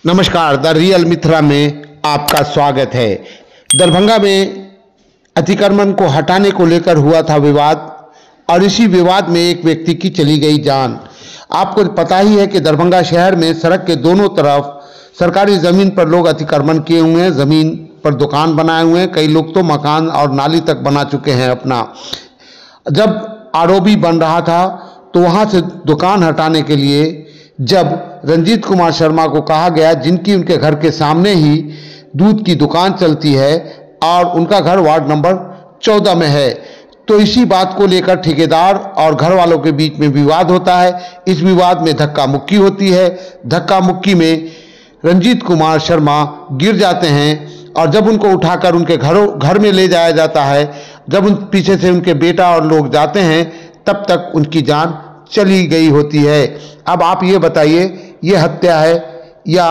नमस्कार, the real मित्रा में आपका स्वागत है। दरभंगा में अतिक्रमण को हटाने को लेकर हुआ था विवाद और इसी विवाद में एक व्यक्ति की चली गई जान। आपको पता ही है कि दरभंगा शहर में सड़क के दोनों तरफ सरकारी ज़मीन पर लोग अतिक्रमण किए हुए हैं, ज़मीन पर दुकान बनाए हुए हैं। कई लोग तो मकान और नाली तक बना चुके हैं अपना। जब आरओबी बन रहा था तो वहाँ से दुकान हटाने के लिए जब रंजीत कुमार शर्मा को कहा गया, जिनकी उनके घर के सामने ही दूध की दुकान चलती है और उनका घर वार्ड नंबर 14 में है, तो इसी बात को लेकर ठेकेदार और घर वालों के बीच में विवाद होता है। इस विवाद में धक्का मुक्की होती है। धक्का मुक्की में रंजीत कुमार शर्मा गिर जाते हैं और जब उनको उठाकर उनके घर में ले जाया जाता है, जब उन पीछे से उनके बेटा और लोग जाते हैं, तब तक उनकी जान चली गई होती है। अब आप ये बताइए, ये हत्या है या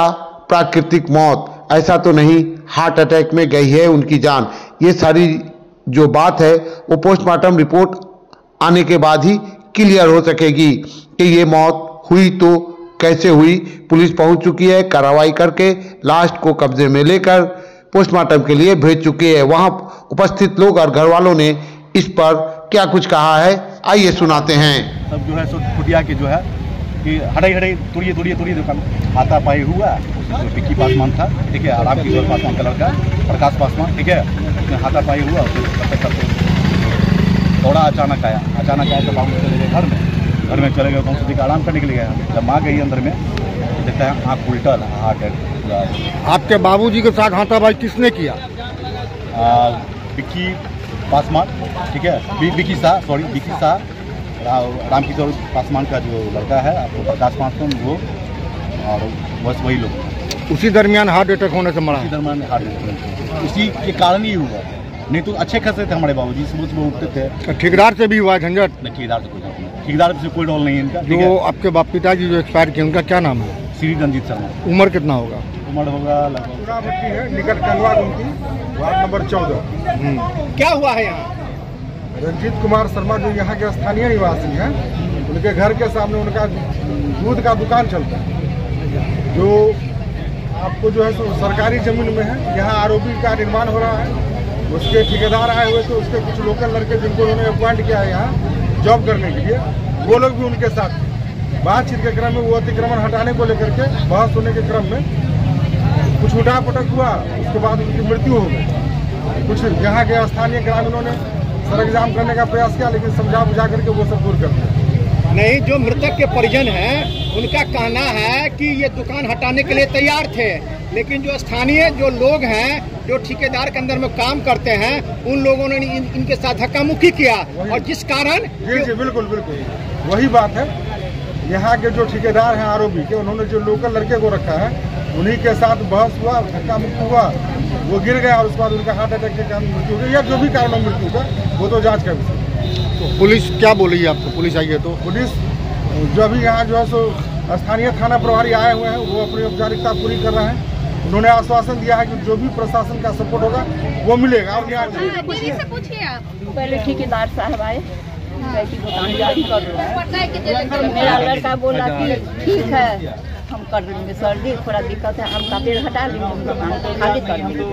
प्राकृतिक मौत? ऐसा तो नहीं, हार्ट अटैक में गई है उनकी जान। ये सारी जो बात है वो पोस्टमार्टम रिपोर्ट आने के बाद ही क्लियर हो सकेगी कि ये मौत हुई तो कैसे हुई। पुलिस पहुंच चुकी है, कार्रवाई करके लाश को कब्जे में लेकर पोस्टमार्टम के लिए भेज चुकी है। वहां उपस्थित लोग और घर वालों ने इस पर क्या कुछ कहा है, आइए सुनाते हैं। सब जो है सो खुटिया के जो है कि हड़े तुड़िए दुकान हाथा पाई हुआ। जो विक्की पासवान था, ठीक है, आराम किशोर पासवान का लड़का प्रकाश पासवान, ठीक है, उसने हाथा पाई हुआ। करते थोड़ा अचानक आया तो बाबू चले गए घर में चले गए तो उनसे आराम करने के लिए गया। जब माँ गई अंदर में तो देखता है आँख उल्टा हार्ट अटैक। आपके बाबूजी के साथ हाथापाई किसने किया? विक्की पासवान, ठीक है, विक्की शाह, रामकिशोर पासवान का जो लड़का है आपको प्रकाश पासवान, वो और बस वही लोग। उसी दरमियान हार्ट अटैक होने से मरा? उसी दरमियान हार्ट अटैक, उसी के कारण ही हुआ। नहीं तो अच्छे खासे थे हमारे बाबूजी, सुबह उठते थे। ठेकेदार से भी हुआ झंझट? नहीं, ठेकेदार से कोई डॉल नहीं है इनका। जो आपके बाप पिताजी जो एक्सपायर किए, उनका क्या नाम है? श्री रंजीत शर्मा। उम्र कितना होगा? उम्र होगा लगभग निकट कंगवा उनकी, वार्ड नंबर 14। क्या हुआ है यहाँ? रंजीत कुमार शर्मा जो यहाँ के स्थानीय निवासी हैं, उनके घर के सामने उनका दूध का दुकान चलता है, जो आपको जो है सरकारी जमीन में है। यहाँ आरओबी का निर्माण हो रहा है। उसके ठेकेदार आए हुए थे, उसके कुछ लोकल लड़के जिनको उन्होंने अपॉइंट किया है यहाँ जॉब करने के लिए, वो लोग भी उनके साथ थे। बातचीत के क्रम में वो अतिक्रमण हटाने को लेकर के बहस होने के क्रम में कुछ उठापटक हुआ। उसके बाद उनकी मृत्यु हो गई। कुछ यहाँ के स्थानीय ग्रामीणों ने सड़क जाम करने का प्रयास किया, लेकिन समझा बुझा करके वो सब दूर कर दिया। नहीं, जो मृतक के परिजन हैं उनका कहना है कि ये दुकान हटाने के लिए तैयार थे, लेकिन जो स्थानीय जो लोग हैं, जो ठेकेदार के अंदर में काम करते हैं, उन लोगों ने इनके साथ धक्का मुक्की किया और जिस कारण जी बिल्कुल वही बात है। यहाँ के जो ठेकेदार हैं आरओबी के, उन्होंने जो लोकल लड़के को रखा है, उन्हीं के साथ बहस हुआ, धक्का मुक्की हुआ, वो गिर गया और उसके बाद उनका हार्ट अटैक के कारण मृत्यु हो गई, या जो भी कारण मृत्यु का वो तो जांच का विषय। तो पुलिस क्या बोली है आपको? पुलिस आई है तो पुलिस जो अभी यहाँ जो है सो स्थानीय थाना प्रभारी आए हुए हैं, वो अपनी औपचारिकता पूरी कर रहे हैं। उन्होंने आश्वासन दिया है कि जो भी प्रशासन का सपोर्ट होगा वो मिलेगा और न्याय मिलेगा। पहले ठेकेदार साहब आए, दुकान जारी कर दो। मेरा लड़का बोला कि ठीक है हम कर देंगे सर जी, थोड़ा दिक्कत है, हम का पेड़ हटा लेंगे, दुकान को खाली कर देंगे।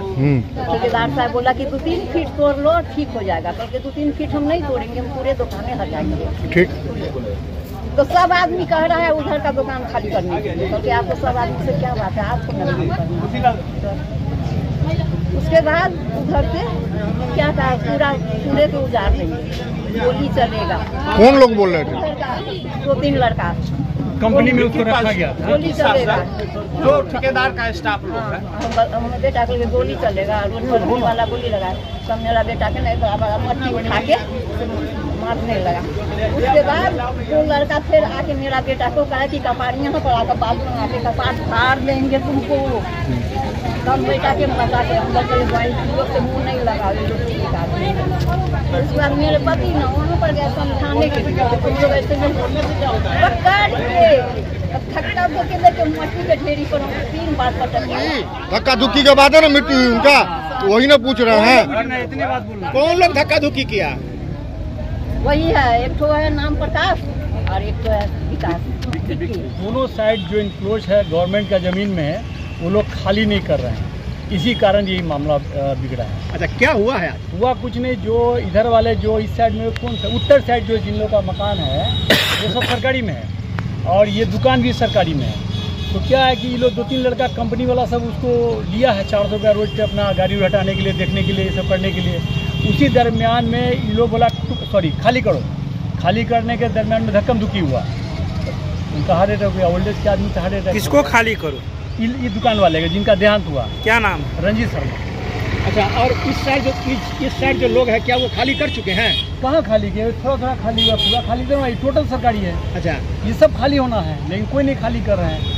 ठेकेदार साहब बोला कि 2-3 फीट तोड़ लो, ठीक हो जाएगा। करके 2-3 फीट हम नहीं तोड़ेंगे, हम पूरे दुकानें हटाएंगे। ठीक। तो सब आदमी कह रहा है उधर का दुकान खाली करने के लिए, क्योंकि आपको सब आदमी से क्या बात है, आपको नहीं करना। उसके बाद उधर से क्या कहा, पूरे को उजाड़ देंगे, गोली चलेगा। कौन लोग बोल रहे थे? 2-3 लड़का कंपनी में उसको रखा गया था। गोली चलेगा, जो ठेकेदार का स्टाफ लोग है। हम बेटा के गोली चलेगा, रोड पर गोली वाला गोली लगा। सब मेरा बेटा के नहीं मट्टी उठा के मारने लगा। उसके बाद वो लड़का फिर आके मेरा बेटा को कहा कि कपार यहाँ पर आकर बाजू में आके कपार फाड़ देंगे तुमको। तब बेटा के बता के अंदर से मुँह नहीं लगा। उसके बाद मेरे पति ना वहाँ पर गए समझाने के लिए, तुम लोग ऐसे पकड़ के धक्का धुक्की लेके मट्टी के ढेरी पर 3 बार पटक दिया। धक्का धुक्की के बाद है ना मृत्यु हुई उनका, वही ना पूछ रहे हैं। इतनी बात बोल रहा। कौन लोग धक्का धुक्की किया? वही है, एक तो है नाम प्रकाश और एक तो है विकास। दोनों साइड जो इनक्लोज है गवर्नमेंट का जमीन में है, वो लोग खाली नहीं कर रहे हैं, इसी कारण ये मामला बिगड़ा है। अच्छा, क्या हुआ है? हुआ कुछ नहीं, जो इधर वाले जो इस साइड में कौन सा उत्तर साइड जो जिन लोगों का मकान है वो सब सरकारी में है और ये दुकान भी सरकारी में है। तो क्या है कि ये लोग 2-3 लड़का कंपनी वाला सब उसको लिया है 400 रुपया रोज पे अपना गाड़ी हटाने के लिए, देखने के लिए, ये सब करने के लिए। उसी दरमियान में ये लोग बोला खाली करो, खाली करने के दरमियान में धक्कम धुक्की हुआ, उनका हार्ट अटैक हुआ, ओल्ड एज के आदमी का हार्ट अटैक। किसको खाली करो? ये दुकान वाले का जिनका देहांत हुआ। क्या नाम? रंजीत शर्मा। अच्छा, और इस साइड जो लोग हैं क्या वो खाली कर चुके हैं? कहाँ खाली किए? थोड़ा खाली हुआ, पूरा खाली करना, ये टोटल सरकारी है। अच्छा, ये सब खाली होना है लेकिन कोई नहीं खाली कर रहे हैं।